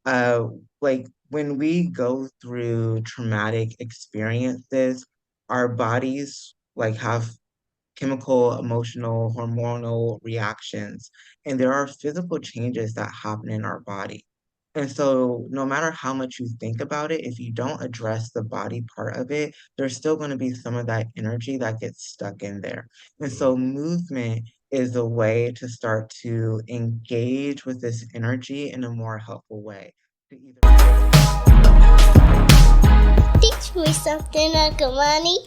Uh, like when we go through traumatic experiences, our bodies like have chemical, emotional, hormonal reactions, and there are physical changes that happen in our body. And so, no matter how much you think about it, if you don't address the body part of it, there's still going to be some of that energy that gets stuck in there. And Mhm. so, movement is a way to start to engage with this energy in a more helpful way. To either Teach me something, Uncle Money.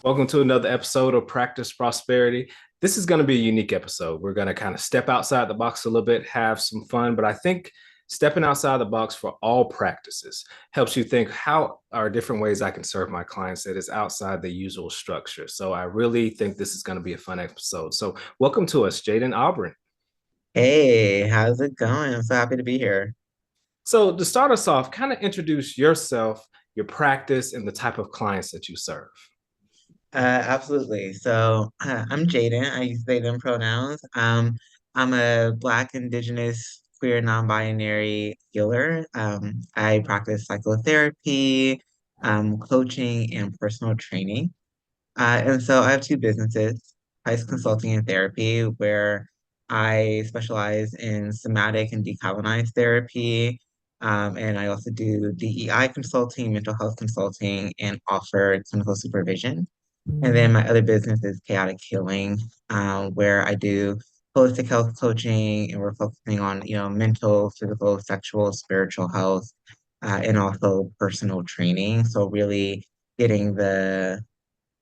Welcome to another episode of Practice Prosperity. This is going to be a unique episode. We're going to kind of step outside the box a little bit, have some fun, but I think stepping outside the box for all practices helps you think how are different ways I can serve my clients that is outside the usual structure. So I really think this is going to be a fun episode. So welcome to us, Jayden Aubryn. Hey, how's it going? I'm so happy to be here. So to start us off, kind of introduce yourself, your practice, and the type of clients that you serve. Absolutely. So I'm Jayden. I use they, them pronouns. I'm a Black, Indigenous, queer, non-binary healer. I practice psychotherapy, coaching, and personal training. And so I have two businesses, Price Consulting and Therapy, where I specialize in somatic and decolonized therapy. And I also do DEI consulting, mental health consulting, and offer clinical supervision. And then my other business is Chaotic Healing, where I do holistic health coaching, and we're focusing on, mental, physical, sexual, spiritual health, and also personal training. So really getting the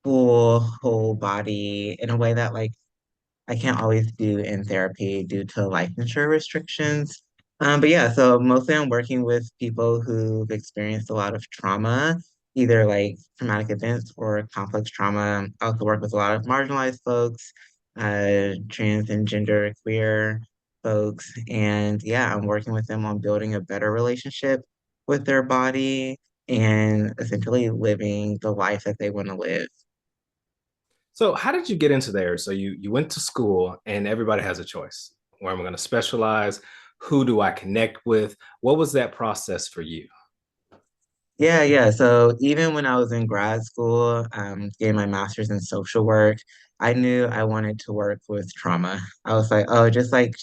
full whole body in a way that like I can't always do in therapy due to licensure restrictions. But yeah, so mostly I'm working with people who've experienced a lot of trauma, either like traumatic events or complex trauma. I also work with a lot of marginalized folks, trans and gender queer folks. And yeah, I'm working with them on building a better relationship with their body and essentially living the life that they want to live. So how did you get into there? So you went to school and everybody has a choice. Where am I going to specialize? Who do I connect with? What was that process for you? Yeah. So even when I was in grad school, getting my master's in social work, I knew I wanted to work with trauma. I was like, oh, just like,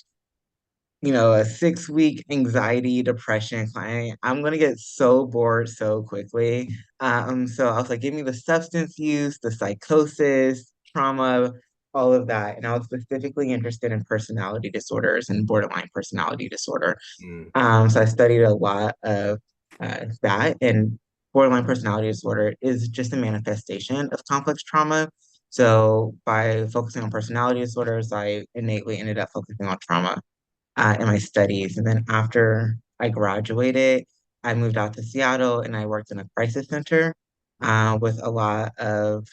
a 6 week anxiety depression client, I'm gonna get so bored so quickly. So I was like, give me the substance use, the psychosis, trauma, all of that. And I was specifically interested in personality disorders and borderline personality disorder. Mm. So I studied a lot of that, and borderline personality disorder is just a manifestation of complex trauma. So by focusing on personality disorders, I innately ended up focusing on trauma in my studies. And then after I graduated, I moved out to Seattle and I worked in a crisis center with a lot of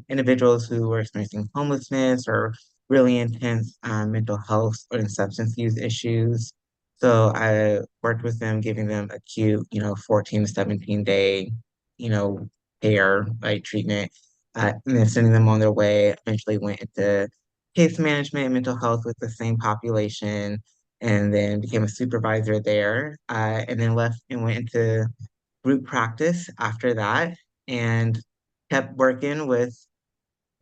individuals who were experiencing homelessness or really intense mental health or substance use issues. So I worked with them, giving them acute, 14 to 17 day, you know, care, like treatment, and then sending them on their way. Eventually went into case management and mental health with the same population, and then became a supervisor there, and then left and went into group practice after that, and kept working with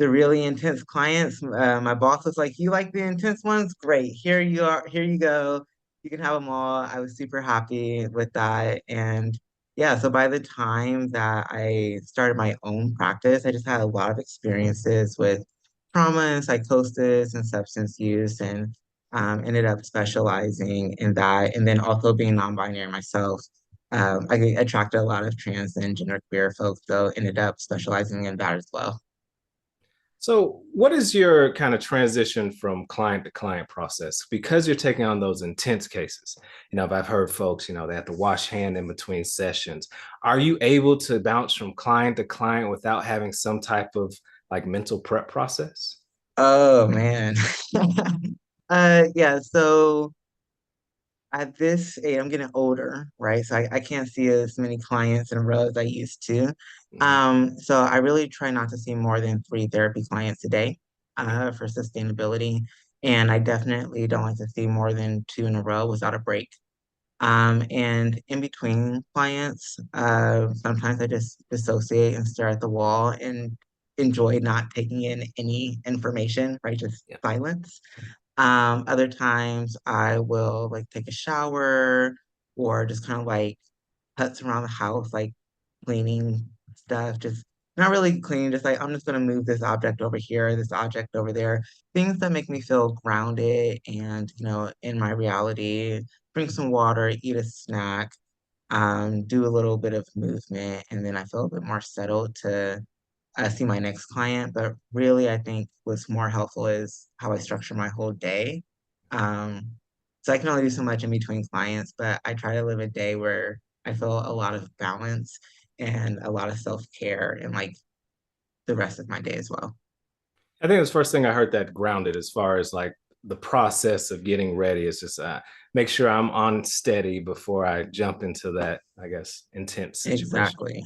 the really intense clients. My boss was like, "You like the intense ones? Great. Here you are. Here you go. You can have them all." I was super happy with that. And yeah, so by the time that I started my own practice, I just had a lot of experiences with trauma and psychosis and substance use, and ended up specializing in that. And then also being non-binary myself. I attracted a lot of trans and gender queer folks, so ended up specializing in that as well. So what is your kind of transition from client to client process? Because you're taking on those intense cases. I've heard folks, they have to wash hand in between sessions. Are you able to bounce from client to client without having some type of like mental prep process? Oh man. Yeah, so at this age, I'm getting older, right? So I can't see as many clients in a row as I used to. Mhm. So I really try not to see more than three therapy clients a day, for sustainability. And I definitely don't like to see more than two in a row without a break. And in between clients, sometimes I just dissociate and stare at the wall and enjoy not taking in any information, right? Just Yeah. silence. Other times I will like take a shower or just kind of like putz around the house, like cleaning stuff, just not really cleaning, just like I'm just gonna move this object over here, this object over there, things that make me feel grounded and, in my reality. Drink some water, eat a snack, do a little bit of movement, and then I feel a bit more settled to see my next client. But really, I think what's more helpful is how I structure my whole day. Um, so I can only do so much in between clients, but I try to live a day where I feel a lot of balance and a lot of self-care and like the rest of my day as well. I think the first thing I heard that grounded as far as like the process of getting ready is just make sure I'm on steady before I jump into that, I guess, intense situation. Exactly.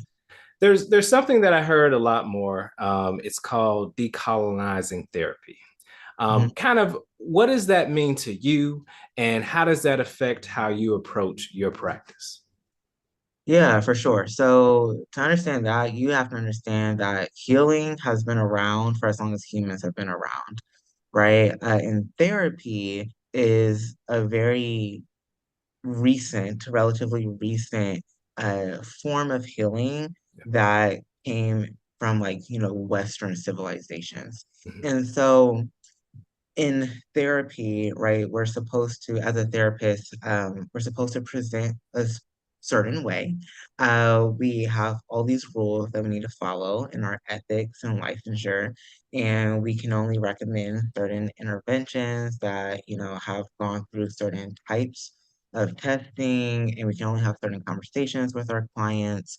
There's something that I heard a lot more. It's called decolonizing therapy. Mhm. Kind of what does that mean to you, and how does that affect how you approach your practice? Yeah, for sure. So to understand that, you have to understand that healing has been around for as long as humans have been around, right? And therapy is a very relatively recent form of healing that came from like, Western civilizations. Mhm. And so in therapy, right, we're supposed to, as a therapist, we're supposed to present certain way. We have all these rules that we need to follow in our ethics and licensure, and we can only recommend certain interventions that, have gone through certain types of testing, and we can only have certain conversations with our clients.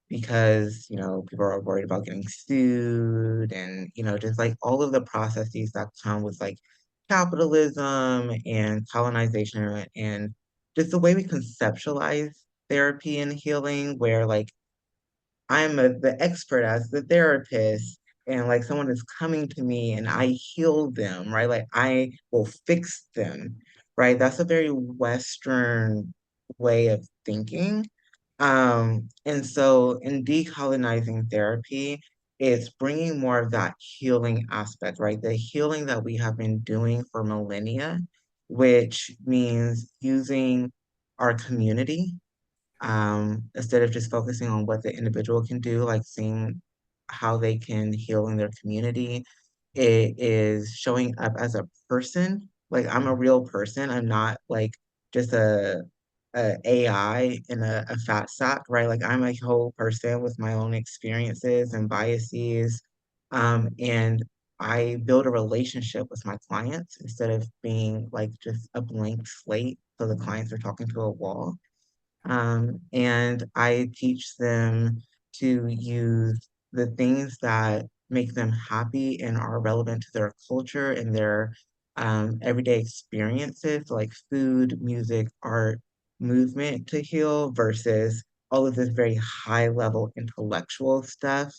Because people are worried about getting sued and just like all of the processes that come with like capitalism and colonization and just the way we conceptualize therapy and healing, where like the expert as the therapist, and like someone is coming to me and I heal them, right? Like I will fix them, right? That's a very Western way of thinking. And so in decolonizing therapy, it's bringing more of that healing aspect, right? The healing that we have been doing for millennia, which means using our community instead of just focusing on what the individual can do, like seeing how they can heal in their community. It is showing up as a person. Like I'm a real person. I'm not like just a AI in a fat sack, right? Like I'm a whole person with my own experiences and biases. And I build a relationship with my clients instead of being like just a blank slate. So the clients are talking to a wall. And I teach them to use the things that make them happy and are relevant to their culture and their everyday experiences, like food, music, art, movement to heal versus all of this very high level intellectual stuff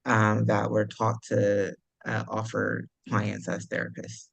that we're taught to offer clients as therapists.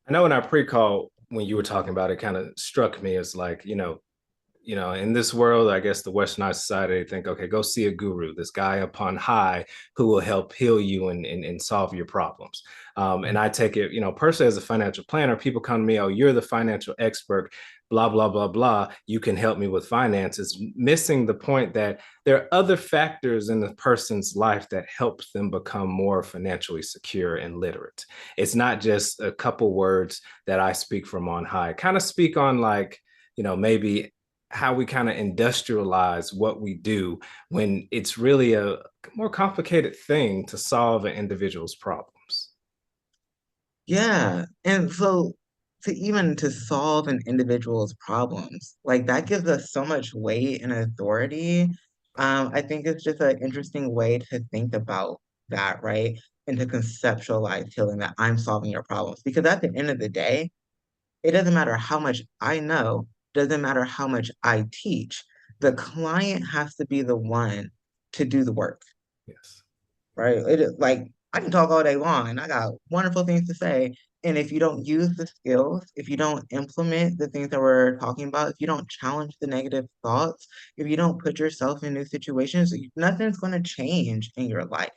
I know in our pre-call when you were talking about it, kind of struck me as like, in this world, I guess the Westernized society, they think, okay, go see a guru, this guy up on high who will help heal you and solve your problems. And I take it, personally as a financial planner, people come to me, oh, you're the financial expert, blah, blah, blah, blah. You can help me with finances, missing the point that there are other factors in the person's life that helps them become more financially secure and literate. It's not just a couple words that I speak from on high, kind of speak on like, maybe how we kind of industrialize what we do when it's really a more complicated thing to solve an individual's problems. Yeah. And so to solve an individual's problems, like that gives us so much weight and authority. I think it's just an interesting way to think about that, right? And to conceptualize healing that I'm solving your problems. Because at the end of the day, it doesn't matter how much I know, doesn't matter how much I teach. The client has to be the one to do the work, Yes. right? It is like I can talk all day long and I got wonderful things to say, And if you don't use the skills, if you don't implement the things that we're talking about, if you don't challenge the negative thoughts, if you don't put yourself in new situations, nothing's going to change in your life.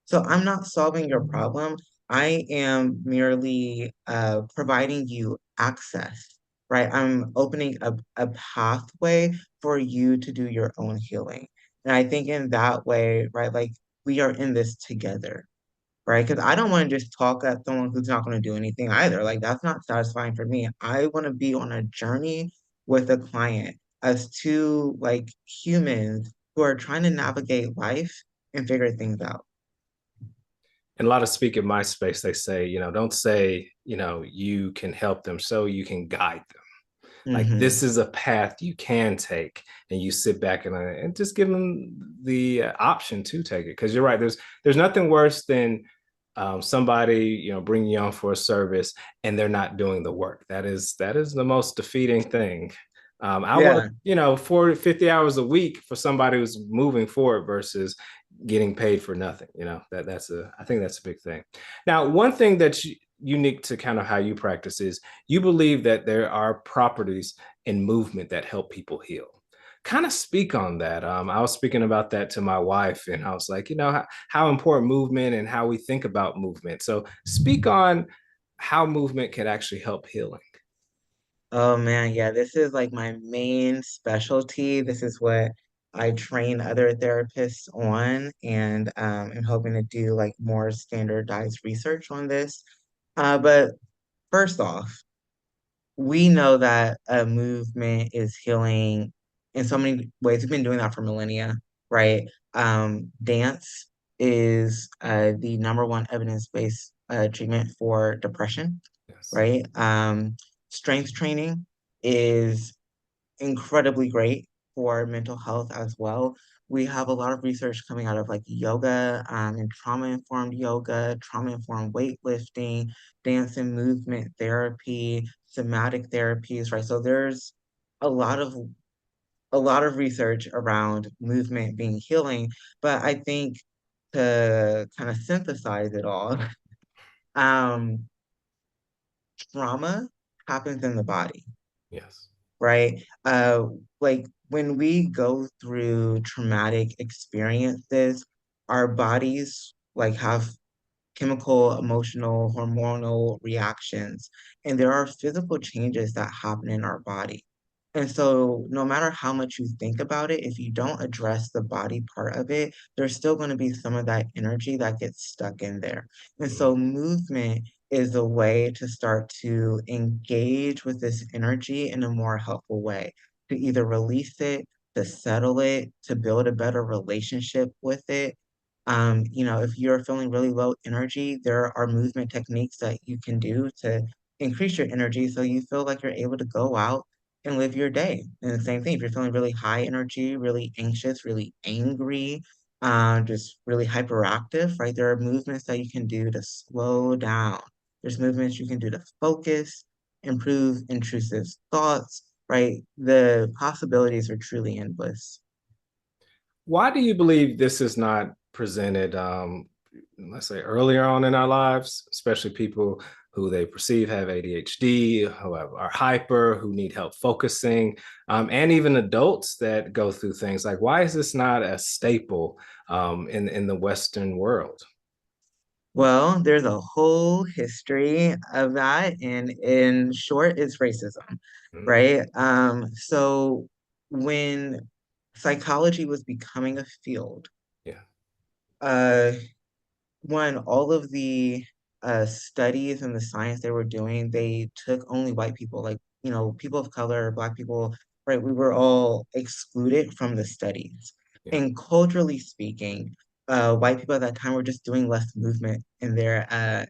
So I'm not solving your problem. I am merely providing you access, right? I'm opening a pathway for you to do your own healing. And I think in that way, right, like we are in this together, right? Because I don't want to just talk at someone who's not going to do anything either. Like that's not satisfying for me. I want to be on a journey with a client as two like humans who are trying to navigate life and figure things out. And a lot of speak in my space, they say, don't say, you can help them, so you can guide them. Like Hmm. this is a path you can take, and you sit back and just give them the option to take it. Because you're right, there's nothing worse than somebody bringing you on for a service and they're not doing the work. That is the most defeating thing. I work Yeah. 40 50 hours a week for somebody who's moving forward versus getting paid for nothing. I think that's a big thing. Now, one thing that's unique to kind of how you practice is you believe that there are properties in movement that help people heal. Kind of speak on that. I was speaking about that to my wife, and I was like, how important movement and how we think about movement. So speak on how movement can actually help healing. Oh man, yeah, this is like my main specialty. This is what I train other therapists on, and I'm hoping to do like more standardized research on this. But first off, we know that a movement is healing in so many ways. We've been doing that for millennia, right? Dance is the number one evidence-based treatment for depression, Yes. right? Strength training is incredibly great for mental health as well. We have a lot of research coming out of like yoga and trauma-informed yoga, trauma-informed weightlifting, dance and movement therapy, somatic therapies, right? So there's a lot of a lot of research around movement being healing, but I think to kind of synthesize it all, um, trauma happens in the body, Yes. right? Like when we go through traumatic experiences, our bodies like have chemical, emotional, hormonal reactions, and there are physical changes that happen in our body. And so, no matter how much you think about it, if you don't address the body part of it, there's still going to be some of that energy that gets stuck in there. And so, Mhm. movement is a way to start to engage with this energy in a more helpful way, to either release it, to settle it, to build a better relationship with it. If you're feeling really low energy, there are movement techniques that you can do to increase your energy so you feel like you're able to go out and live your day. And the same thing, if you're feeling really high energy, really anxious, really angry, just really hyperactive, right? There are movements that you can do to slow down. There's movements you can do to focus, improve intrusive thoughts, right? The possibilities are truly endless. Why do you believe this is not presented, let's say, earlier on in our lives, especially people who they perceive have ADHD, are hyper, who need help focusing, and even adults that go through things like, why is this not a staple in the Western world? Well, there's a whole history of that, and in short, it's racism, Mm, right? So when psychology was becoming a field, yeah, uh, one, all of the studies and the science they were doing, they took only white people, like, people of color, Black people, right? We were all excluded from the studies. yeah, And culturally speaking, white people at that time were just doing less movement in their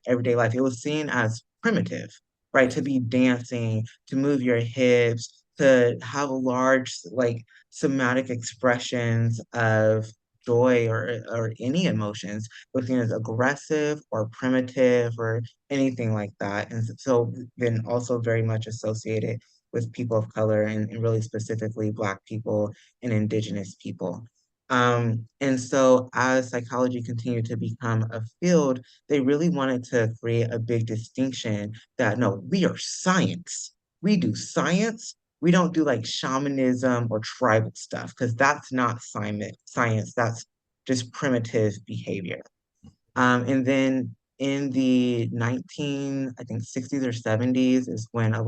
everyday life. It was seen as primitive, right? To yes. be dancing, to move your hips, to have large, like, somatic expressions of joy or any emotions was seen as aggressive or primitive or anything like that. And so then also very much associated with people of color and really specifically Black people and Indigenous people. And so as psychology continued to become a field, they really wanted to create a big distinction that no, we are science. We do science. We don't do like shamanism or tribal stuff because that's not science. That's just primitive behavior. And then in the I think 60s or 70s is when I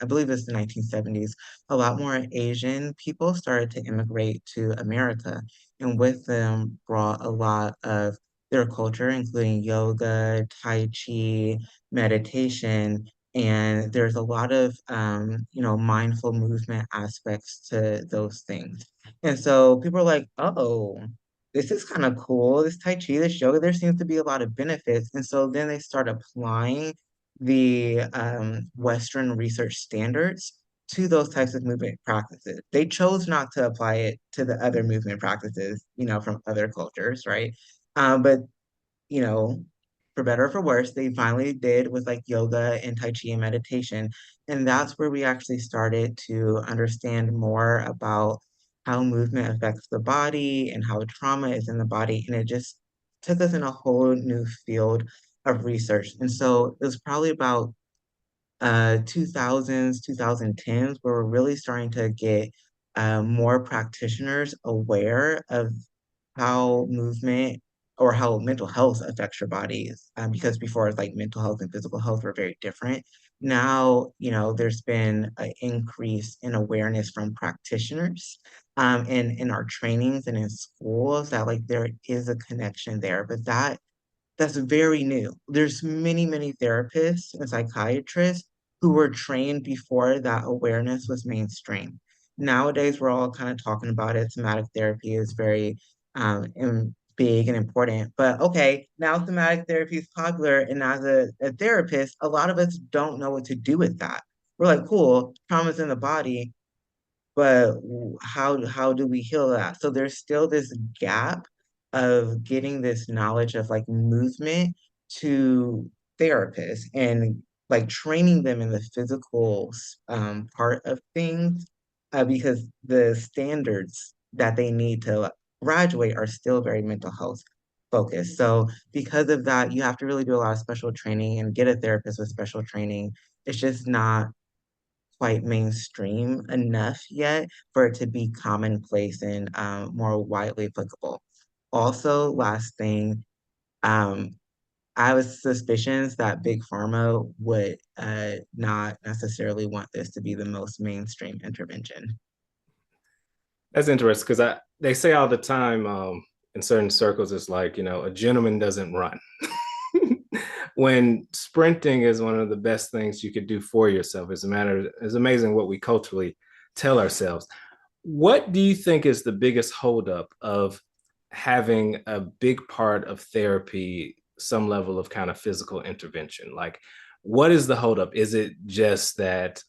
believe it's the 1970s, a lot more Asian people started to immigrate to America. And with them brought a lot of their culture, including yoga, Tai Chi, meditation. And there's a lot of, mindful movement aspects to those things. And so people are like, oh, this is kind of cool. This Tai Chi, this yoga, there seems to be a lot of benefits. And so then they start applying the Western research standards to those types of movement practices. They chose not to apply it to the other movement practices, from other cultures, right? But you know, for better or for worse, they finally did with like yoga and Tai Chi and meditation. And that's where we actually started to understand more about how movement affects the body and how trauma is in the body. And it just took us in a whole new field of research. And so it was probably about 2000s, 2010s, where we're really starting to get more practitioners aware of how movement or how mental health affects your bodies. Because before it's like mental health and physical health were very different. Now, there's been an increase in awareness from practitioners in our trainings and in schools that like there is a connection there, but that's very new. There's many, many therapists and psychiatrists who were trained before that awareness was mainstream. Nowadays, we're all kind of talking about it. Somatic therapy is very big and important. But okay, now somatic therapy is popular, and as a therapist, a lot of us don't know what to do with that. We're like, cool, trauma's in the body, but how do we heal that? So there's still this gap of getting this knowledge of like movement to therapists and like training them in the physical part of things because the standards that they need to graduate are still very mental health focused. So because of that, you have to really do a lot of special training and get a therapist with special training. It's just not quite mainstream enough yet for it to be commonplace and more widely applicable. Also, last thing, um, I have suspicions that Big Pharma would not necessarily want this to be the most mainstream intervention. That's interesting because I they say all the time in certain circles, it's like, a gentleman doesn't run. When sprinting is one of the best things you could do for yourself. It's amazing what we culturally tell ourselves. What do you think is the biggest holdup of having a big part of therapy, some level of kind of physical intervention? Like, what is the holdup? Is it just that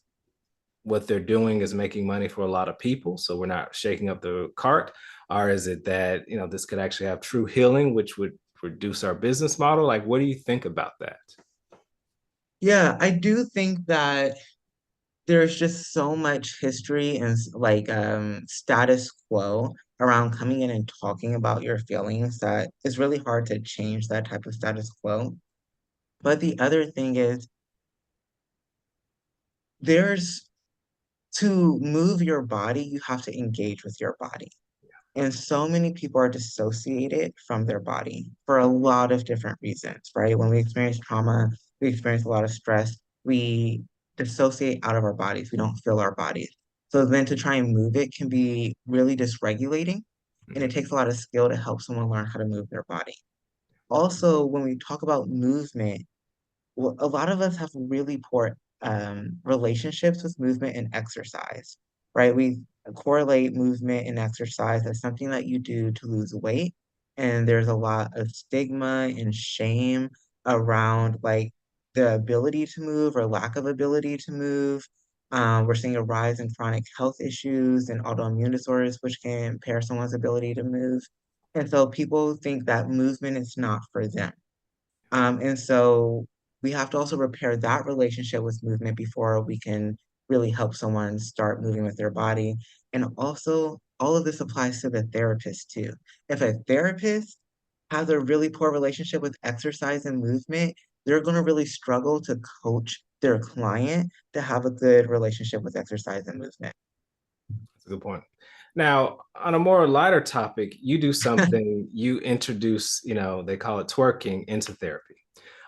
what they're doing is making money for a lot of people, so we're not shaking up the cart? Or is it that, this could actually have true healing, which would reduce our business model? Like, what do you think about that? Yeah, I do think that there's just so much history and like status quo around coming in and talking about your feelings that it's really hard to change that type of status quo. But the other thing is there's to move your body, you have to engage with your body. And so many people are dissociated from their body for a lot of different reasons, right? When we experience trauma, we experience a lot of stress, we dissociate out of our bodies. We don't feel our bodies. So then to try and move it can be really dysregulating. And it Mhm. takes a lot of skill to help someone learn how to move their body. Also, when we talk about movement, well, a lot of us have really poor relationships with movement and exercise, right? We correlate movement and exercise as something that you do to lose weight. And there's a lot of stigma and shame around like the ability to move or lack of ability to move. We're seeing a rise in chronic health issues and autoimmune disorders, which can impair someone's ability to move. And so people think that movement is not for them. And so we have to also repair that relationship with movement before we can really help someone start moving with their body. And also, all of this applies to the therapist too. If a therapist has a really poor relationship with exercise and movement, they're going to really struggle to coach their client to have a good relationship with exercise and movement. That's a good point. Now, on a more lighter topic, you do something, you introduce, they call it twerking into therapy.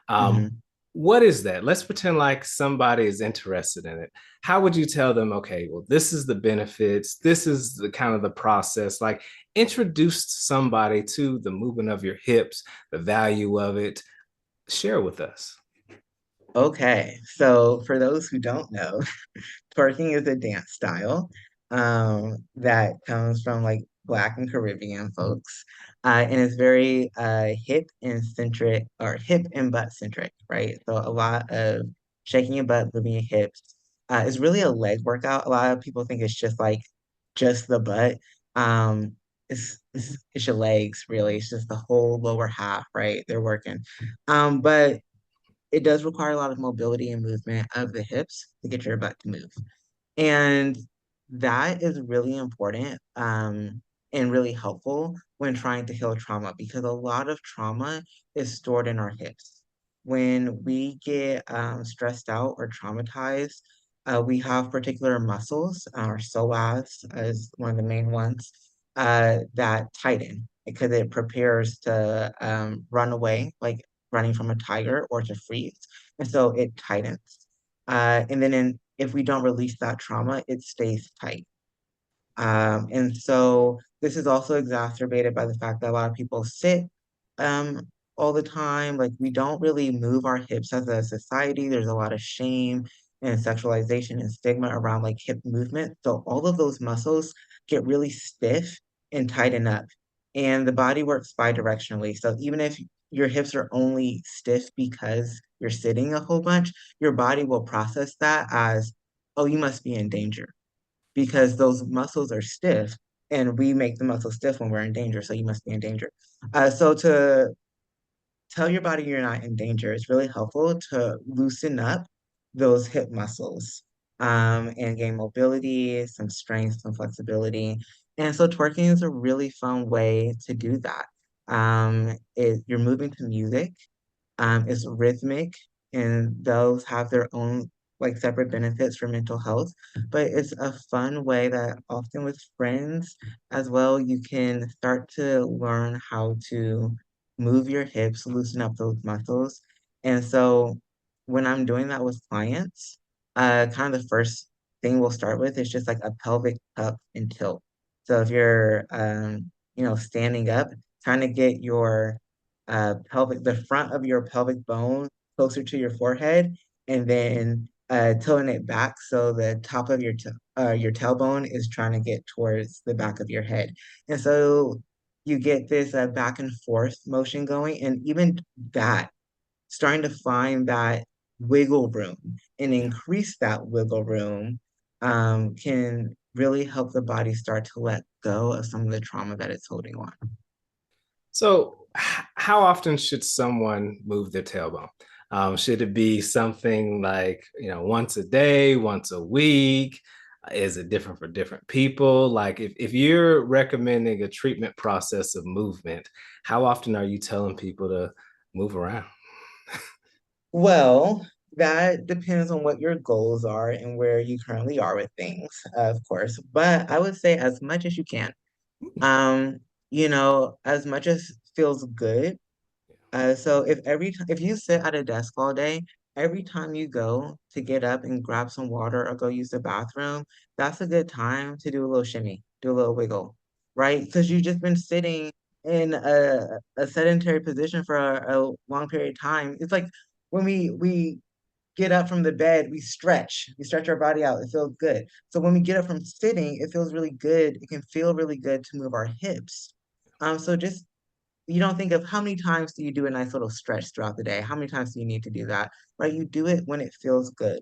Um, Mhm. what is that? Let's pretend like somebody is interested in it. How would you tell them, okay, well, this is the benefits, this is the kind of the process, like introduce somebody to the movement of your hips, the value of it, share with us. Okay, so for those who don't know, twerking is a dance style that comes from like Black and Caribbean folks, and it's very hip and centric or hip and butt centric, right? So a lot of shaking your butt, moving your hips. It's really a leg workout. A lot of people think it's just like just the butt. It's your legs really. It's just the whole lower half, right? They're working. But it does require a lot of mobility and movement of the hips to get your butt to move. And that is really important and really helpful when trying to heal trauma because a lot of trauma is stored in our hips. When we get stressed out or traumatized, we have particular muscles, our psoas is one of the main ones, that tighten because it prepares to run away, like running from a tiger or to freeze. And so it tightens. If we don't release that trauma, it stays tight. And so this is also exacerbated by the fact that a lot of people sit um, all the time. Like we don't really move our hips as a society. There's a lot of shame and sexualization and stigma around like hip movement. So all of those muscles get really stiff and tighten up. And the body works bidirectionally. So even if your hips are only stiff because you're sitting a whole bunch, your body will process that as, oh, you must be in danger because those muscles are stiff and we make the muscle stiff when we're in danger. So you must be in danger. So to tell your body you're not in danger, it's really helpful to loosen up those hip muscles and gain mobility, some strength, some flexibility. And so twerking is a really fun way to do that. You're moving to music, is rhythmic, and those have their own like separate benefits for mental health. But it's a fun way that often with friends as well, you can start to learn how to move your hips, loosen up those muscles. And so when I'm doing that with clients, kind of the first thing we'll start with is just like a pelvic tuck and tilt. So if you're standing up, trying to get your the front of your pelvic bone closer to your forehead, and then tilting it back so the top of your tailbone is trying to get towards the back of your head. And so you get this back and forth motion going, and even that, starting to find that wiggle room and increase that wiggle room can really help the body start to let go of some of the trauma that it's holding on. So, how often should someone move their tailbone? Should it be something like, once a day, once a week? Is it different for different people? Like, if you're recommending a treatment process of movement, how often are you telling people to move around? Well, that depends on what your goals are and where you currently are with things, of course. But I would say as much as you can. Um, as much as feels good. So if you sit at a desk all day, every time you go to get up and grab some water or go use the bathroom, that's a good time to do a little shimmy, do a little wiggle, right? Because you've just been sitting in a sedentary position for a long period of time. It's like when we get up from the bed, we stretch our body out. It feels good. So when we get up from sitting, it feels really good. It can feel really good to move our hips. So just you don't think of how many times do you do a nice little stretch throughout the day? How many times do you need to do that? Right? You do it when it feels good.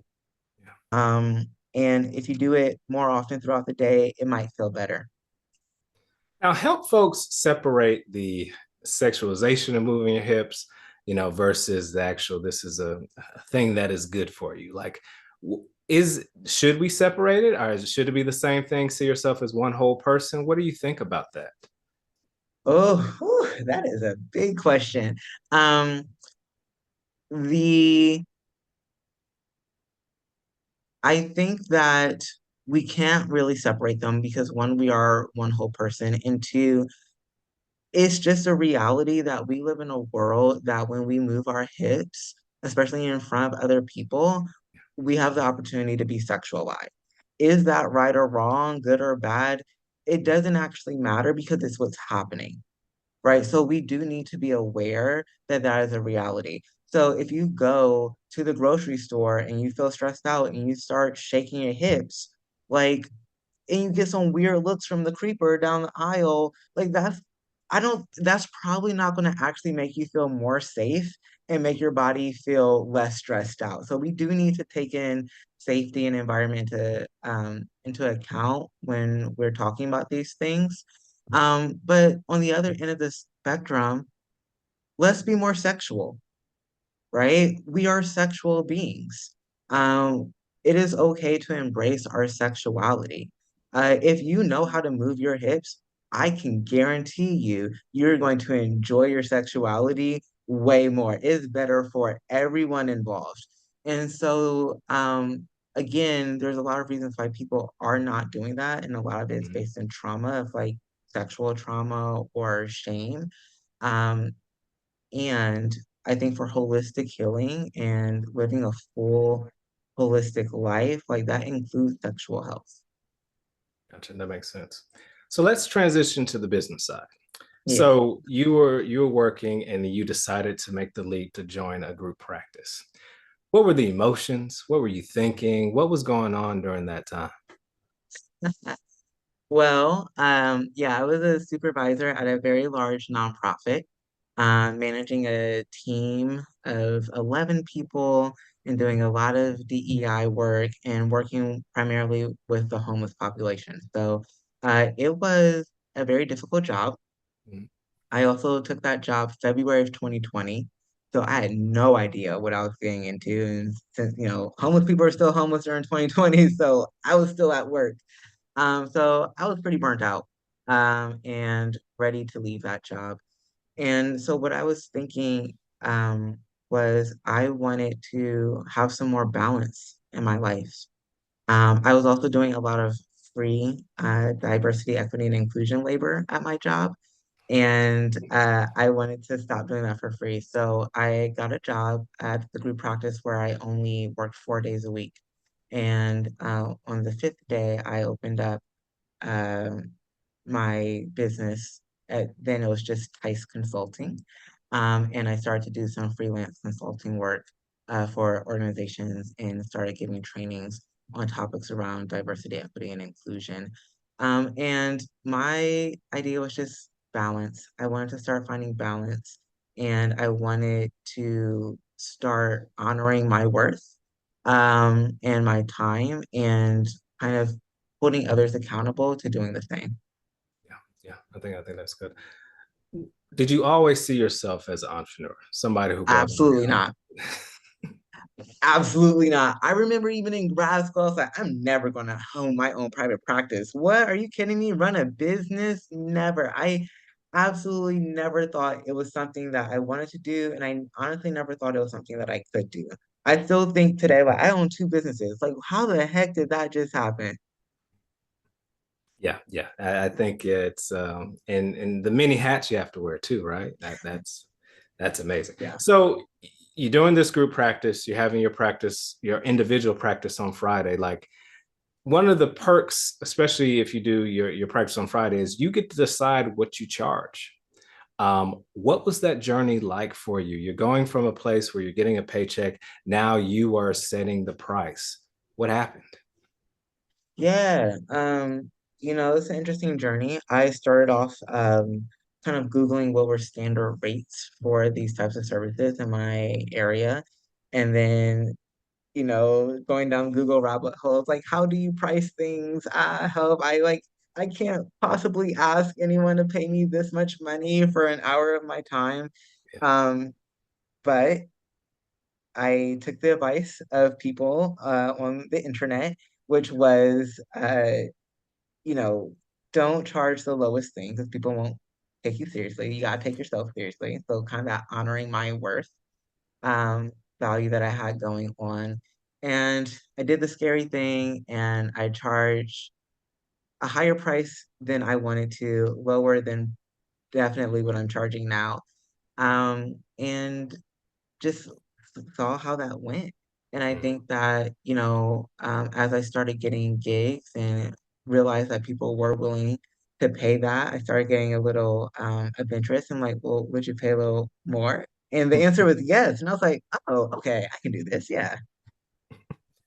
Yeah. Um, and if you do it more often throughout the day, it might feel better. Now, help folks separate the sexualization of moving your hips, versus the actual, this is a thing that is good for you. Like, Should we separate it, or should it be the same thing? See yourself as one whole person? What do you think about that? Oh, whew, that is a big question. Um, the I think that we can't really separate them because one, we are one whole person, and two, it's just a reality that we live in a world that when we move our hips, especially in front of other people, we have the opportunity to be sexualized. Is that right or wrong, good or bad? It doesn't actually matter because it's what's happening, right? So we do need to be aware that that is a reality. So if you go to the grocery store and you feel stressed out and you start shaking your hips, like, and you get some weird looks from the creeper down the aisle, like I don't, that's probably not going to actually make you feel more safe and make your body feel less stressed out. So we do need to take in safety and environment into account when we're talking about these things. But on the other end of the spectrum, let's be more sexual, right? We are sexual beings. Um, it is okay to embrace our sexuality. If you know how to move your hips, I can guarantee you, you're going to enjoy your sexuality way more. It's better for everyone involved. And so, again, there's a lot of reasons why people are not doing that, and a lot of it's Mhm. based in trauma of like sexual trauma or shame. Um, and I think for holistic healing and living a full holistic life, like that includes sexual health. Gotcha. That makes sense. So let's transition to the business side. Yeah. So you were working and you decided to make the leap to join a group practice. What were the emotions? What were you thinking? What was going on during that time? Well, yeah, I was a supervisor at a very large nonprofit, managing a team of 11 people and doing a lot of DEI work and working primarily with the homeless population. So, it was a very difficult job. Mhm. I also took that job February of 2020. So I had no idea what I was getting into. And since, homeless people are still homeless during 2020, so I was still at work. So I was pretty burnt out, and ready to leave that job. And so what I was thinking, was I wanted to have some more balance in my life. I was also doing a lot of free diversity, equity, and inclusion labor at my job. And I wanted to stop doing that for free. So I got a job at the group practice where I only worked 4 days a week. And on the fifth day, I opened up um, my business. Then it was just Tice Consulting. And I started to do some freelance consulting work for organizations and started giving trainings on topics around diversity, equity, and inclusion. And my idea was just balance. I wanted to start finding balance and I wanted to start honoring my worth and my time and kind of holding others accountable to doing the same. Yeah, yeah. I think that's good. Did you always see yourself as an entrepreneur, somebody who brought in Absolutely real? not. Absolutely not. I remember even in grad school, I was like, I'm never going to own my own private practice. What? Are you kidding me? Run a business? Never. I absolutely never thought it was something that I wanted to do. And I honestly never thought it was something that I could do. I still think today, like, I own two businesses. Like, how the heck did that just happen? Yeah, yeah. I think it's and the many hats you have to wear too, right? That's amazing. Yeah. So you're doing this group practice, you're having your practice, your individual practice on Friday. Like one of the perks, especially if you do your practice on Friday, is you get to decide what you charge. What was that journey like for you? You're going from a place where you're getting a paycheck, now you are setting the price. What happened? Yeah, it's an interesting journey. I started off kind of Googling what were standard rates for these types of services in my area. And then, going down Google rabbit holes, like how do you price things? Help. I can't possibly ask anyone to pay me this much money for an hour of my time. Yeah. Um, but I took the advice of people on the internet, which was, you know, don't charge the lowest thing because people won't take you seriously. You gotta take yourself seriously. So kind of that honoring my worth, um, value that I had going on. And I did the scary thing and I charged a higher price than I wanted to, lower than definitely what I'm charging now. And just saw how that went. And I Mm. think that, as I started getting gigs and realized that people were willing to pay that, I started getting a little adventurous and like, well, would you pay a little more? And the answer was yes. And I was like, oh, okay, I can do this. Yeah.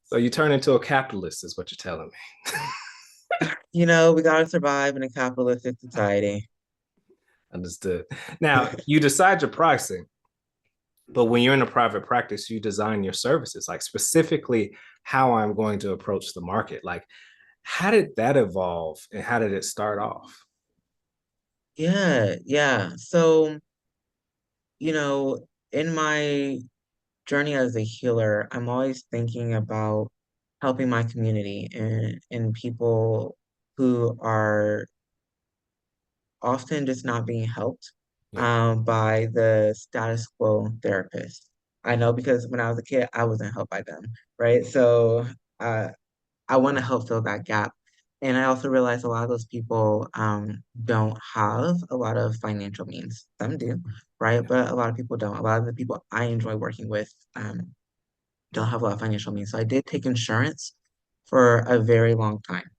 So you turn into a capitalist, is what you're telling me. We got to survive in a capitalistic society. Understood. Now, you decide your pricing, but when you're in a private practice, you design your services, like specifically how I'm going to approach the market. Like, how did that evolve and how did it start off? Yeah, yeah. So, you know, in my journey as a healer, I'm always thinking about helping my community and people who are often just not being helped Yeah. by the status quo therapist. I know because when I was a kid, I wasn't helped by them, right? So uh, I want to help fill that gap. And I also realize a lot of those people don't have a lot of financial means. Some do, right? Yeah. But a lot of people don't. A lot of the people I enjoy working with don't have a lot of financial means. So I did take insurance for a very long time.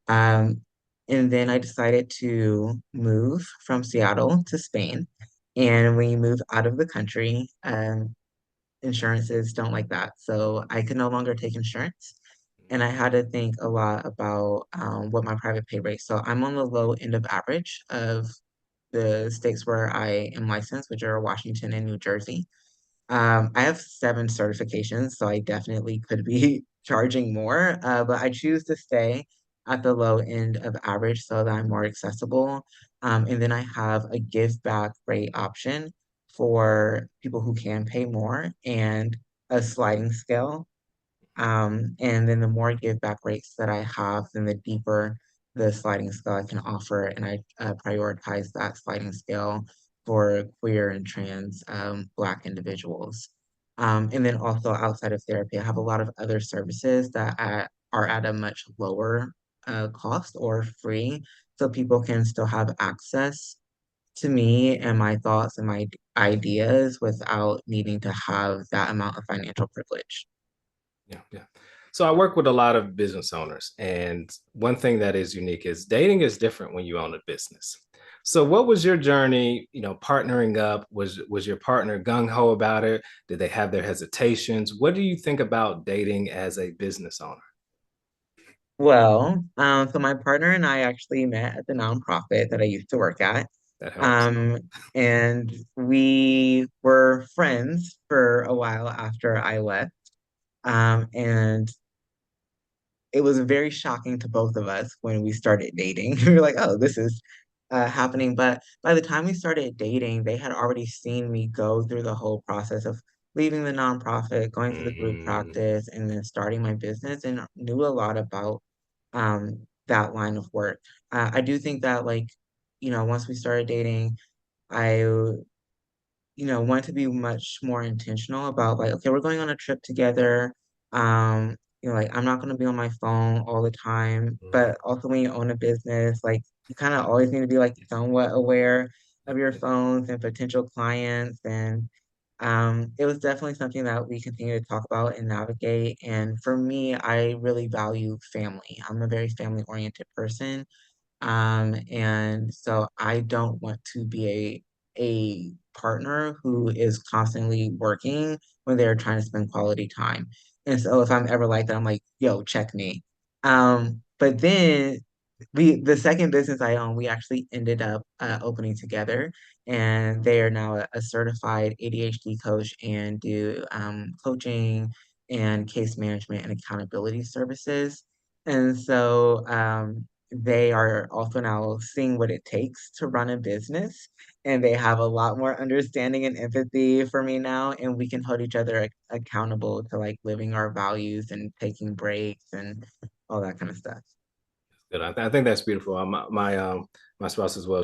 Um, and then I decided to move from Seattle to Spain. And when you move out of the country, insurances don't like that. So I could no longer take insurance. And I had to think a lot about what my private pay rate. So I'm on the low end of average of the states where I am licensed, which are Washington and New Jersey. I have 7 certifications, so I definitely could be charging more, but I choose to stay at the low end of average so that I'm more accessible. And then I have a give back rate option for people who can pay more and a sliding scale and then the more give back rates that I have, then the deeper the sliding scale I can offer. And I prioritize that sliding scale for queer and trans Black individuals. And then also outside of therapy, I have a lot of other services that are at a much lower cost or free, so people can still have access to me and my thoughts and my ideas without needing to have that amount of financial privilege. Yeah, yeah. So I work with a lot of business owners, and one thing that is unique is dating is different when you own a business. So what was your journey, partnering up? Was your partner gung ho about it? Did they have their hesitations? What do you think about dating as a business owner? So my partner and I actually met at the nonprofit that I used to work at. That helps. Um, and we were friends for a while after I left. And it was very shocking to both of us when we started dating. We were like, oh, this is happening. But by the time we started dating, they had already seen me go through the whole process of leaving the nonprofit, going to the group Mhm. practice, and then starting my business and knew a lot about that line of work. I do think that, like, once we started dating, I want to be much more intentional about like, okay, we're going on a trip together. Like I'm not going to be on my phone all the time, Mhm. but also when you own a business, like you kind of always need to be like somewhat aware of your Yeah. phones and potential clients. And it was definitely something that we continue to talk about and navigate. And for me, I really value family. I'm a very family oriented person. And so I don't want to be a partner who is constantly working when they're trying to spend quality time. And so if I'm ever like that, I'm like, yo, check me. But then the second business I own, we actually ended up opening together, and they are now a certified ADHD coach and do coaching and case management and accountability services. And so they are also now seeing what it takes to run a business, and they have a lot more understanding and empathy for me now, and we can hold each other accountable to like living our values and taking breaks and all that kind of stuff. Good. I think that's beautiful. My spouse as well.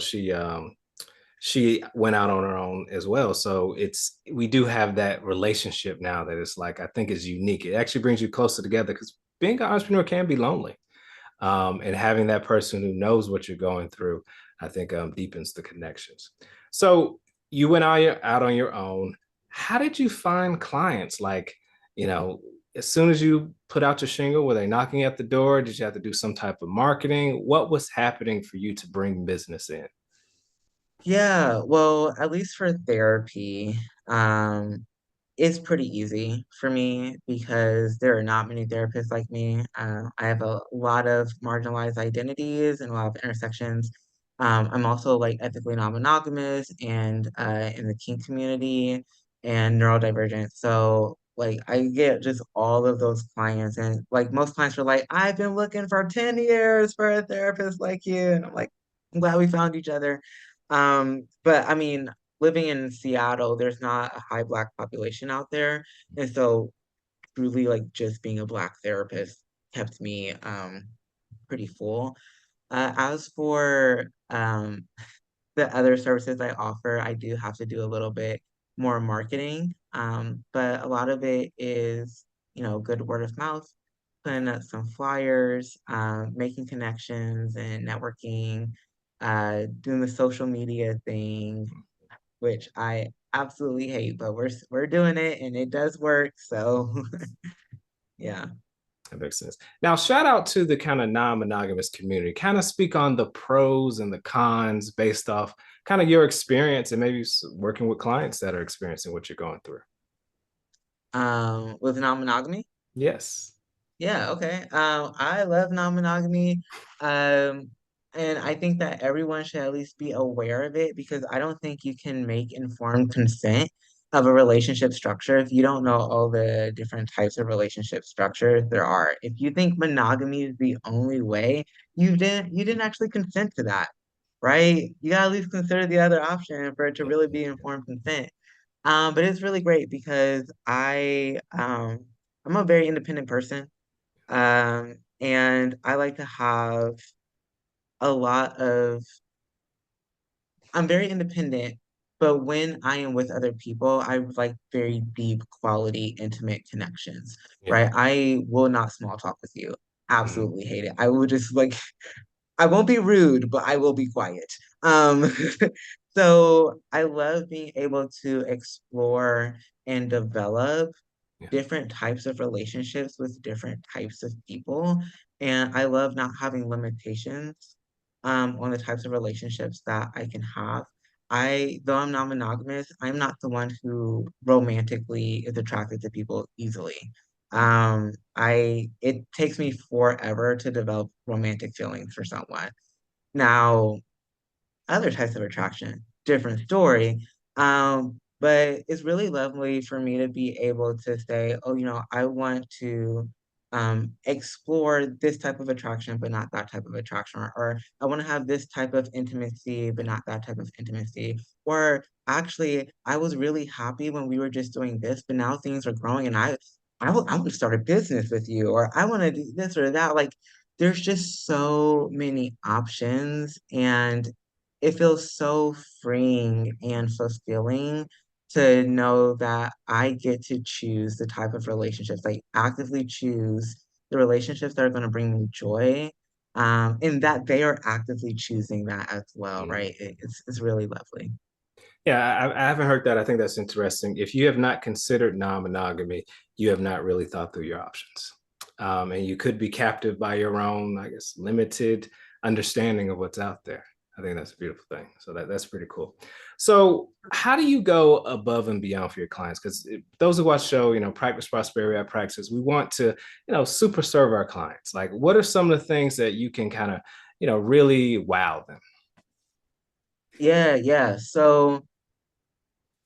She went out on her own as well. So we do have that relationship now that it's like I think is unique. It actually brings you closer together because being an entrepreneur can be lonely. And having that person who knows what you're going through, I think deepens the connections. So you went out on your own. How did you find clients? Like, you know, as soon as you put out your shingle, were they knocking at the door? Did you have to do some type of marketing? What was happening for you to bring business in? Yeah, well, at least for therapy, it's pretty easy for me because there are not many therapists like me. I have a lot of marginalized identities and a lot of intersections. I'm also like ethically non-monogamous and in the kink community and neurodivergent. So like I get just all of those clients, and like most clients are like, I've been looking for 10 years for a therapist like you. And I'm like, I'm glad we found each other. But I mean, living in Seattle, there's not a high Black population out there. And so truly like just being a Black therapist kept me pretty full. As for the other services I offer, I do have to do a little bit more marketing. But a lot of it is, good word of mouth, putting up some flyers, making connections and networking, doing the social media thing, which I absolutely hate, but we're doing it and it does work. So yeah. That makes sense. Now, shout out to the kind of non-monogamous community. Kind of speak on the pros and the cons based off kind of your experience and maybe working with clients that are experiencing what you're going through. With non-monogamy. Yes. Yeah, okay. I love non-monogamy. Um, and I think that everyone should at least be aware of it because I don't think you can make informed consent of a relationship structure if you don't know all the different types of relationship structures there are. If you think monogamy is the only way, you didn't actually consent to that, right? You gotta at least consider the other option for it to really be informed consent. But it's really great because I'm a very independent person. And I like to have a lot of, I'm very independent, but when I am with other people, I like very deep, quality, intimate connections, Yeah. right? I will not small talk with you. Mhm. Absolutely hate it. I will just like, I won't be rude, but I will be quiet. Um, so I love being able to explore and develop Yeah. different types of relationships with different types of people. And I love not having limitations on the types of relationships that I can have. Though I'm not monogamous, I'm not the one who romantically is attracted to people easily. It takes me forever to develop romantic feelings for someone. Now, other types of attraction, different story. But it's really lovely for me to be able to say, oh, I want to explore this type of attraction, but not that type of attraction, or I want to have this type of intimacy, but not that type of intimacy. Or actually, I was really happy when we were just doing this, but now things are growing, and I want to start a business with you, or I want to do this or that. Like, there's just so many options, and it feels so freeing and fulfilling to know that I get to choose the type of relationships, like actively choose the relationships that are going to bring me joy, and that they are actively choosing that as well, Mhm. right? It's really lovely. Yeah, I haven't heard that. I think that's interesting. If you have not considered non-monogamy, you have not really thought through your options. And you could be captive by your own, I guess, limited understanding of what's out there. I think that's a beautiful thing. So that's pretty cool. So how do you go above and beyond for your clients? Because those who watch the show, practice prosperity at practice, we want to, super serve our clients. Like, what are some of the things that you can kind of, really wow them? Yeah, yeah. So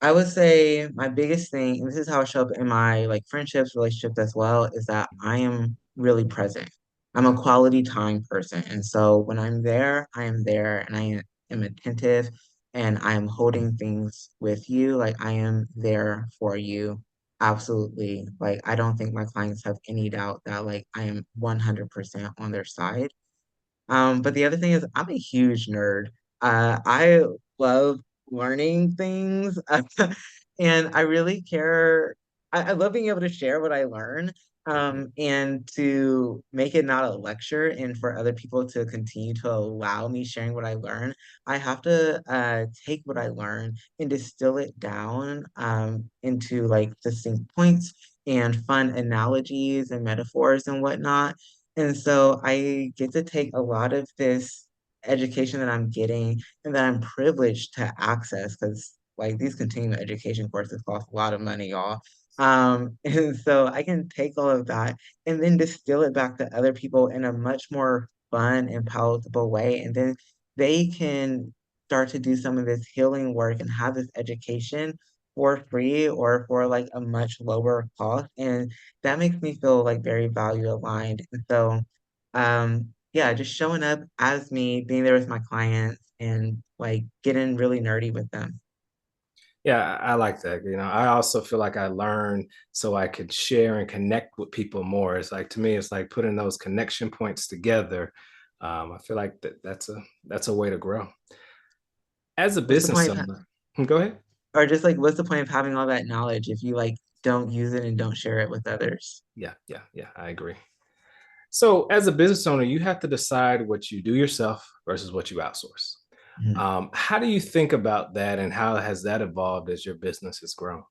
I would say my biggest thing, and this is how I show up in my like friendships, relationships as well, is that I am really present. I'm a quality time person. And so when I'm there, I am there and I am attentive and I am holding things with you. Like I am there for you. Absolutely. Like I don't think my clients have any doubt that like I am 100% on their side. But the other thing is, I'm a huge nerd. I love learning things, and I really care. I love being able to share what I learn, and to make it not a lecture, and for other people to continue to allow me sharing what I learn. I have to take what I learn and distill it down into like succinct points and fun analogies and metaphors and whatnot, and so I get to take a lot of this education that I'm getting and that I'm privileged to access because like these continuing education courses cost a lot of money, y'all. And so I can take all of that and then distill it back to other people in a much more fun and palatable way. And then they can start to do some of this healing work and have this education for free or for like a much lower cost. And that makes me feel like very value aligned. And so, yeah, just showing up as me, being there with my clients and like getting really nerdy with them. Yeah, I like that. I also feel like I learn so I could share and connect with people more. It's like to me, it's like putting those connection points together. I feel like that's a way to grow as a What's the business point of, owner. Go ahead. or just like, what's the point of having all that knowledge if you like don't use it and don't share it with others? Yeah, yeah, yeah. I agree. So, as a business owner, you have to decide what you do yourself versus what you outsource. Mhm. How do you think about that, and how has that evolved as your business has grown?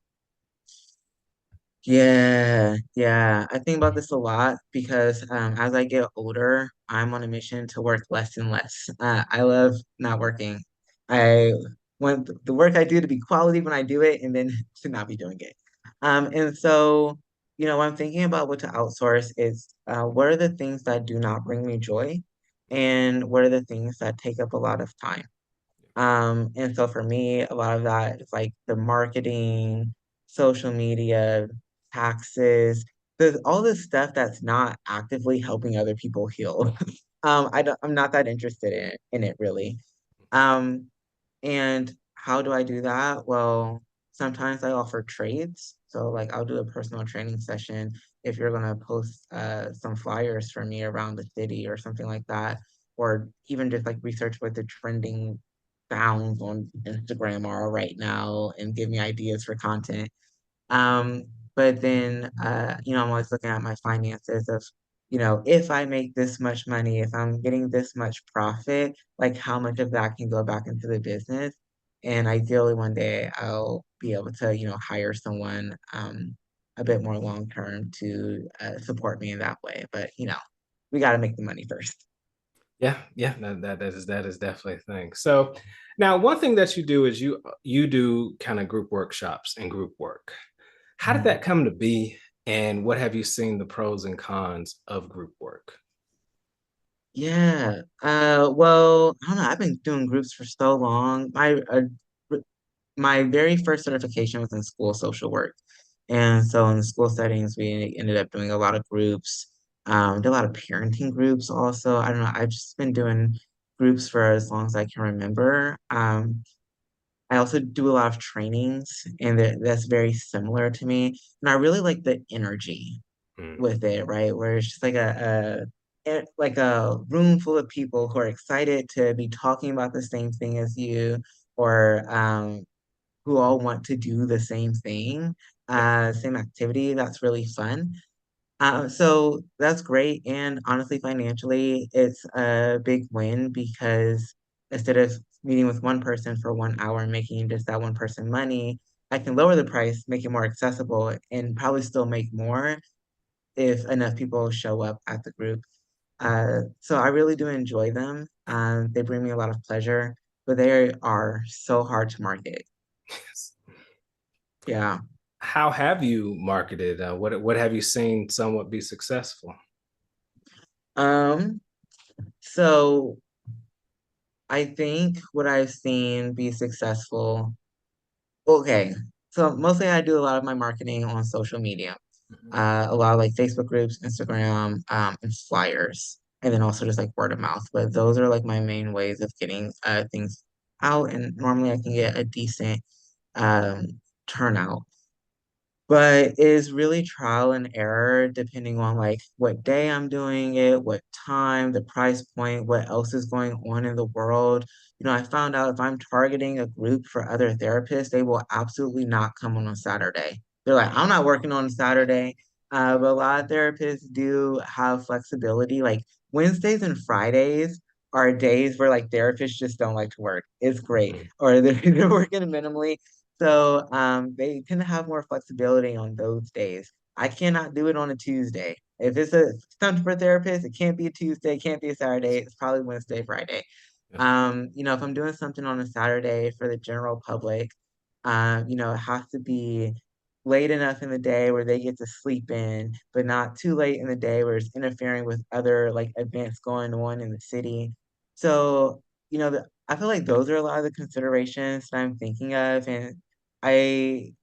Yeah, yeah. I think about this a lot because as I get older, I'm on a mission to work less and less. I love not working. I want the work I do to be quality when I do it and then to not be doing it. And so, when I'm thinking about what to outsource is what are the things that do not bring me joy and what are the things that take up a lot of time. And so for me, a lot of that is like the marketing, social media, taxes, all this stuff that's not actively helping other people heal. I'm not that interested in it really. Um, and how do I do that? Well, sometimes I offer trades. So like I'll do a personal training session if you're gonna post some flyers for me around the city or something like that, or even just like research what the trending sounds on Instagram are right now and give me ideas for content. Um, but then, I'm always looking at my finances of, if I make this much money, if I'm getting this much profit, like how much of that can go back into the business. And ideally, one day I'll be able to, hire someone a bit more long term to support me in that way. But, we got to make the money first. Yeah, yeah, that is definitely a thing. So now, one thing that you do is you do kind of group workshops and group work. How did that come to be, and what have you seen the pros and cons of group work? Yeah. Well, I don't know. I've been doing groups for so long. My very first certification was in school social work. And so in the school settings, we ended up doing a lot of groups, did a lot of parenting groups also. I don't know. I've just been doing groups for as long as I can remember. I also do a lot of trainings, and that's very similar to me. And I really like the energy Mm, with it, right? Where it's just like like a room full of people who are excited to be talking about the same thing as you, or who all want to do the same thing, yeah, same activity. That's really fun. So that's great. And honestly, financially, it's a big win because instead of meeting with one person for 1 hour and making just that one person money, I can lower the price, make it more accessible, and probably still make more if enough people show up at the group. So I really do enjoy them. They bring me a lot of pleasure, but they are so hard to market. yes. Yeah. How have you marketed? What have you seen somewhat be successful? Um, so I think what I've seen be successful, okay. So mostly I do a lot of my marketing on social media. A lot of like Facebook groups, Instagram, and flyers, and then also just like word of mouth. But those are like my main ways of getting things out, and normally I can get a decent um, turnout. But it is really trial and error depending on like what day I'm doing it, what time, the price point, what else is going on in the world. I found out if I'm targeting a group for other therapists, they will absolutely not come on a Saturday. They're like, I'm not working on a Saturday. But a lot of therapists do have flexibility. Like Wednesdays and Fridays are days where like therapists just don't like to work. It's great. Mhm. Or they're working minimally. So they tend to have more flexibility on those days. I cannot do it on a Tuesday. If it's a something for a therapist, it can't be a Tuesday, it can't be a Saturday. It's probably Wednesday, Friday. Yeah. If I'm doing something on a Saturday for the general public, it has to be late enough in the day where they get to sleep in, but not too late in the day where it's interfering with other like events going on in the city. So, I feel like those are a lot of the considerations that I'm thinking of, and I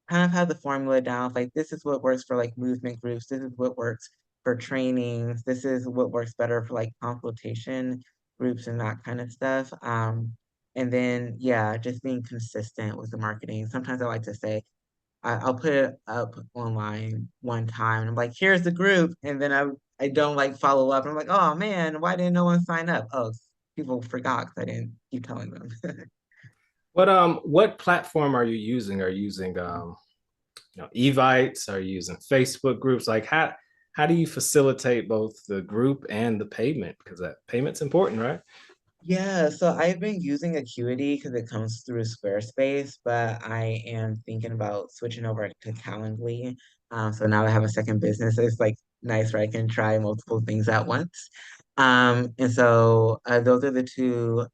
kind of have the formula down. Like, this is what works for like movement groups. This is what works for trainings. This is what works better for like consultation groups and that kind of stuff. And then, yeah, just being consistent with the marketing. Sometimes I like to say, I'll put it up online one time and I'm like, here's the group. And then I don't like follow up. I'm like, oh man, why didn't no one sign up? Oh, people forgot because I didn't keep telling them. What platform are you using? Are you using Evites? Are you using Facebook groups? Like how do you facilitate both the group and the payment? Because that payment's important, right? Yeah, so I've been using Acuity because it comes through Squarespace, but I am thinking about switching over to Calendly. So now I have a second business. It's like nice where I can try multiple things at once. And so those are the two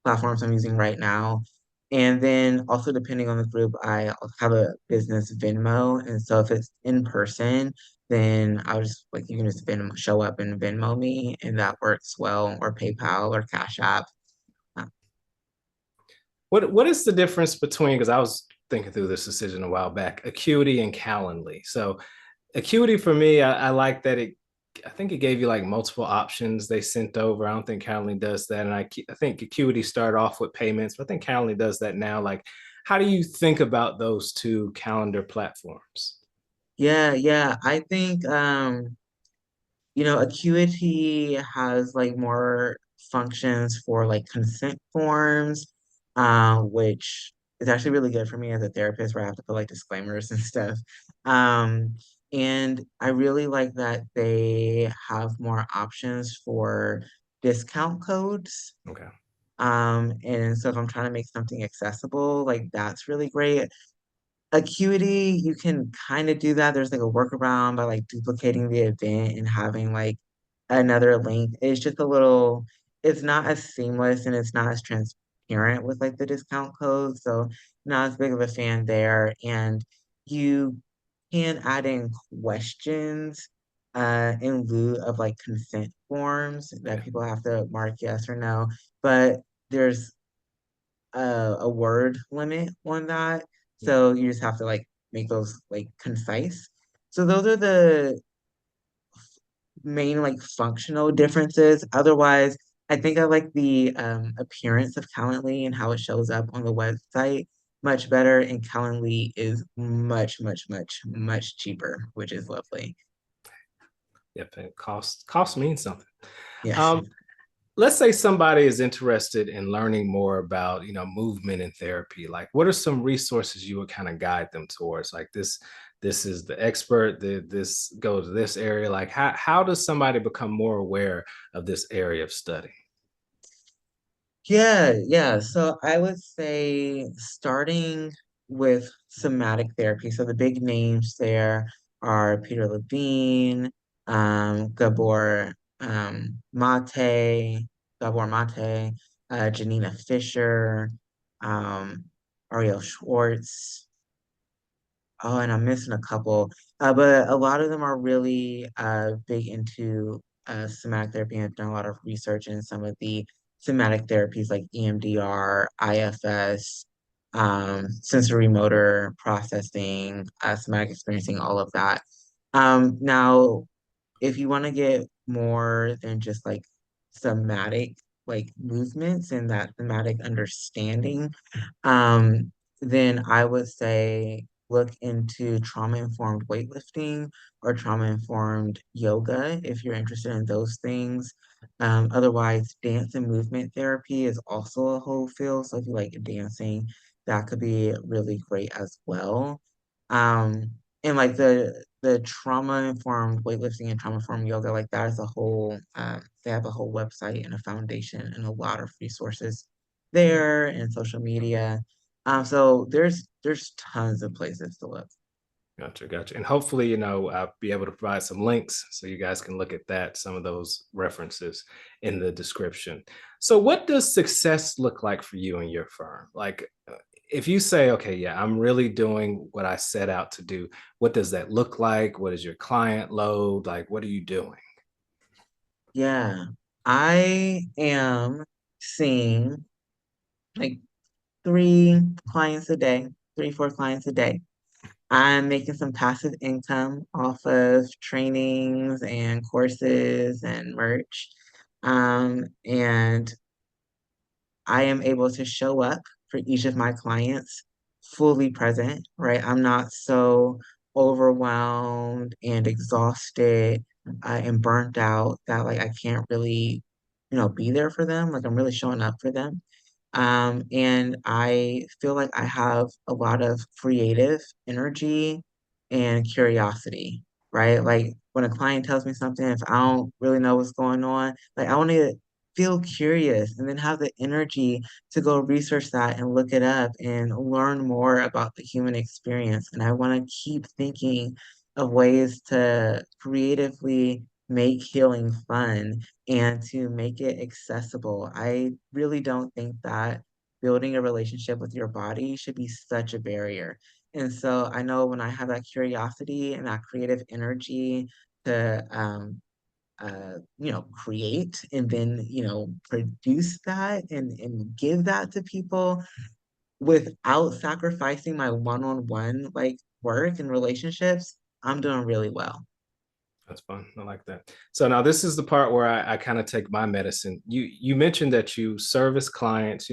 platforms I'm using right now. And then also depending on the group, I have a business Venmo. And so if it's in person, then I'll just like you can just show up and Venmo me, and that works well, or PayPal or Cash App. Uh, What is the difference between, because I was thinking through this decision a while back, Acuity and Calendly. So Acuity for me, I like that I think it gave you like multiple options they sent over. I don't think Calendly does that. And I think Acuity started off with payments, but I think Calendly does that now. Like, how do you think about those two calendar platforms? yeah, yeah. I think Acuity has like more functions for like consent forms, which is actually really good for me as a therapist where I have to put like disclaimers and stuff. Um, and I really like that they have more options for discount codes. Okay. And so if I'm trying to make something accessible, like that's really great. Acuity, you can kind of do that. There's like a workaround by like duplicating the event and having like another link. It's just a little, it's not as seamless and it's not as transparent with like the discount code. So not as big of a fan there. And you can add in questions in lieu of like consent forms that Yeah. people have to mark yes or no. But there's a word limit on that. So you just have to like make those like concise. So those are the main like functional differences. Otherwise, I think I like the appearance of Calendly and how it shows up on the website much better. And Calendly is much, much, much, much cheaper, which is lovely. Yep. And cost means something. Yes. Um, let's say somebody is interested in learning more about movement and therapy. Like what are some resources you would kind of guide them towards? Like this is the expert, this goes to this area. Like how does somebody become more aware of this area of study? Yeah, yeah. So I would say starting with somatic therapy. So the big names there are Peter Levine, Gabor Mate, Gabor Mate, Janina Fisher, um, Ariel Schwartz. Oh, and I'm missing a couple. But a lot of them are really big into somatic therapy and have done a lot of research in some of the somatic therapies like EMDR, IFS. sensory motor processing, somatic experiencing, all of that. Now, if you want to get more than just like somatic like movements and that somatic understanding, um, then I would say look into trauma-informed weightlifting or trauma-informed yoga if you're interested in those things. Otherwise, dance and movement therapy is also a whole field. So if you like dancing, that could be really great as well. Um, and like the trauma-informed weightlifting and trauma-informed yoga, like that is a whole they have a whole website and a foundation and a lot of resources there and social media. So there's tons of places to look. Gotcha, gotcha. And hopefully, I'll be able to provide some links so you guys can look at that, some of those references in the description. So, what does success look like for you and your firm? Like, if you say, okay, yeah, I'm really doing what I set out to do, what does that look like? What is your client load? Like, what are you doing? Yeah, I am seeing like 3 clients a day, 4 clients a day. I'm making some passive income off of trainings and courses and merch. And I am able to show up for each of my clients fully present, right? I'm not so overwhelmed and exhausted and burnt out that like I can't really, be there for them. Like I'm really showing up for them. And I feel like I have a lot of creative energy and curiosity, right? Like when a client tells me something, if I don't really know what's going on, like I want to feel curious and then have the energy to go research that and look it up and learn more about the human experience. And I want to keep thinking of ways to creatively make healing fun and to make it accessible. I really don't think that building a relationship with your body should be such a barrier. And so I know when I have that curiosity and that creative energy to create and then, produce that and give that to people without sacrificing my one-on-one like work and relationships, I'm doing really well. That's fun. I like that. So now this is the part where I kind of take my medicine. You mentioned that you service clients,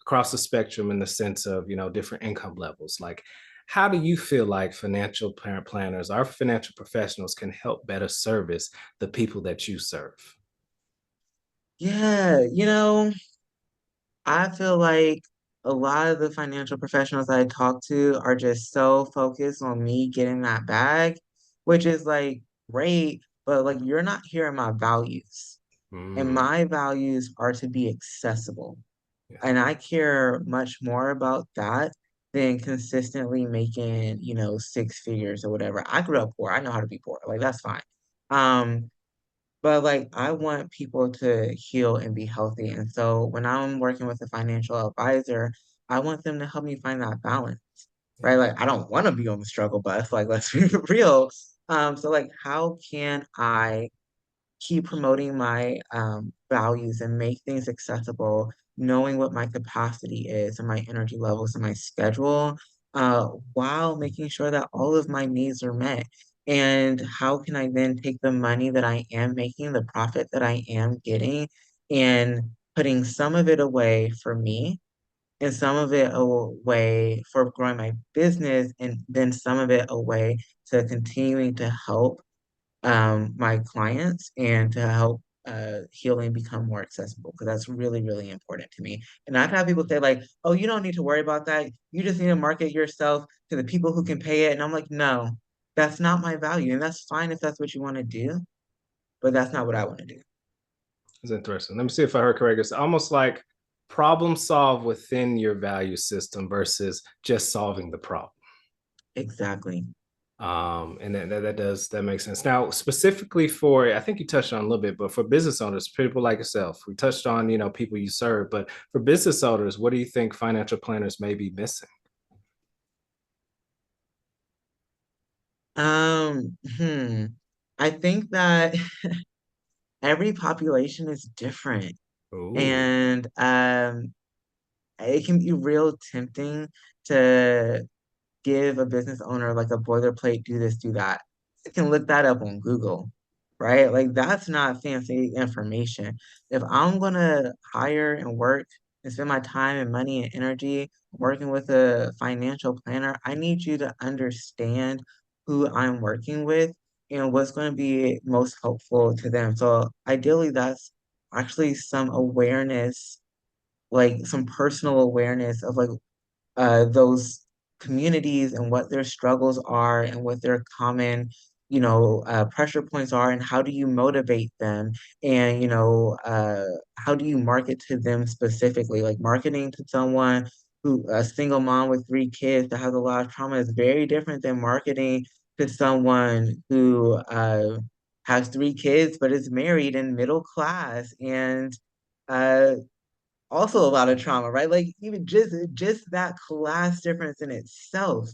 across the spectrum in the sense of, different income levels. Like, how do you feel like financial parent planners, our financial professionals can help better service the people that you serve? Yeah, I feel like a lot of the financial professionals I talk to are just so focused on me getting that bag, which is like great, but like you're not hearing my values. And Mm, my values are to be accessible. yeah. And I care much more about that than consistently making, 6 figures or whatever. I grew up poor. I know how to be poor. Like that's fine. Um, but like I want people to heal and be healthy. And so when I'm working with a financial advisor, I want them to help me find that balance. Right. Like I don't want to be on the struggle bus. Like let's be real. So like how can I keep promoting my values and make things accessible, knowing what my capacity is and my energy levels and my schedule, while making sure that all of my needs are met. And how can I then take the money that I am making, the profit that I am getting, and putting some of it away for me and some of it away for growing my business, and then some of it away to continuing to help my clients and to help healing become more accessible because that's really, really important to me. And I've had people say, like, oh, you don't need to worry about that. You just need to market yourself to the people who can pay it. And I'm like, no, that's not my value. And that's fine if that's what you want to do, but that's not what I want to do. It's interesting. Let me see if I heard correctly. It's almost like problem solve within your value system versus just solving the problem. Exactly. And that makes sense. Now, specifically for, I think you touched on a little bit, but for business owners, people like yourself, we touched on, people you serve, but for business owners, what do you think financial planners may be missing? Um, hmm. I think that every population is different. Ooh, And it can be real tempting to give a business owner like a boilerplate, do this, do that. You can look that up on Google, right? Like that's not fancy information. If I'm gonna hire and work and spend my time and money and energy working with a financial planner, I need you to understand who I'm working with and what's going to be most helpful to them. So ideally, that's actually some awareness, like some personal awareness of like those communities and what their struggles are and what their common, pressure points are, and how do you motivate them, and how do you market to them specifically? Like marketing to someone who a single mom with 3 kids that has a lot of trauma is very different than marketing to someone who has 3 kids but is married and middle class and uh, also a lot of trauma, right? Like even just that class difference in itself,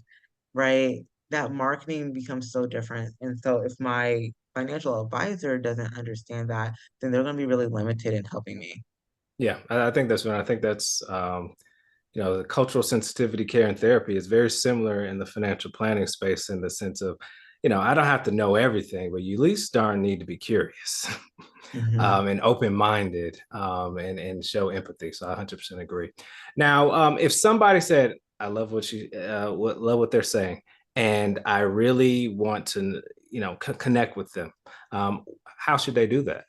right? That marketing becomes so different. And so if my financial advisor doesn't understand that, then they're going to be really limited in helping me. Yeah, I think that's right. I think that's the cultural sensitivity care and therapy is very similar in the financial planning space in the sense of, I don't have to know everything, but you at least darn need to be curious Hmm. and open-minded and show empathy. So I 100% agree. Now, if somebody said, I love love what they're saying, and I really want to, connect with them, how should they do that?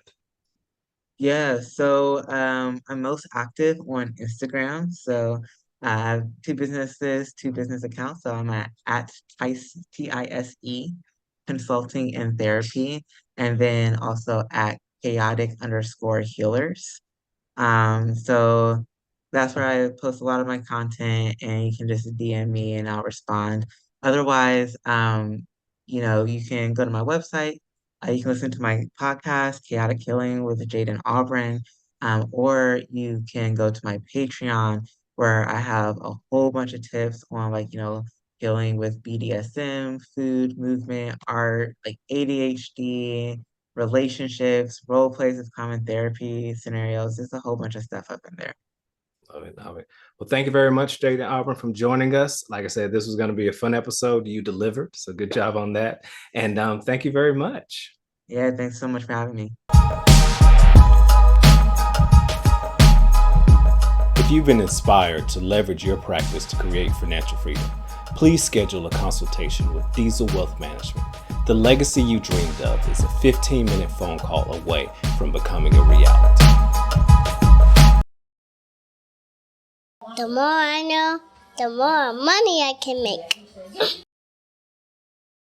Yeah, so I'm most active on Instagram. So I have two business accounts. So I'm at Tice, Tise Consulting and Therapy, and then also at chaotic_healers. So that's where I post a lot of my content, and you can just DM me and I'll respond. Otherwise, you can go to my website. You can listen to my podcast, Chaotic Healing with Jayden Aubryn, or you can go to my Patreon where I have a whole bunch of tips on like, healing with BDSM, food, movement, art, like ADHD, relationships, role plays with common therapy scenarios. There's a whole bunch of stuff up in there. Love it, love it. Well, thank you very much, Jayden Aubryn, from joining us. Like I said, this was going to be a fun episode. You delivered, so good job on that. And thank you very much. Yeah, thanks so much for having me. If you've been inspired to leverage your practice to create financial freedom, please schedule a consultation with Deasil Wealth Management. The legacy you dreamed of is a 15-minute phone call away from becoming a reality. The more I know, the more money I can make.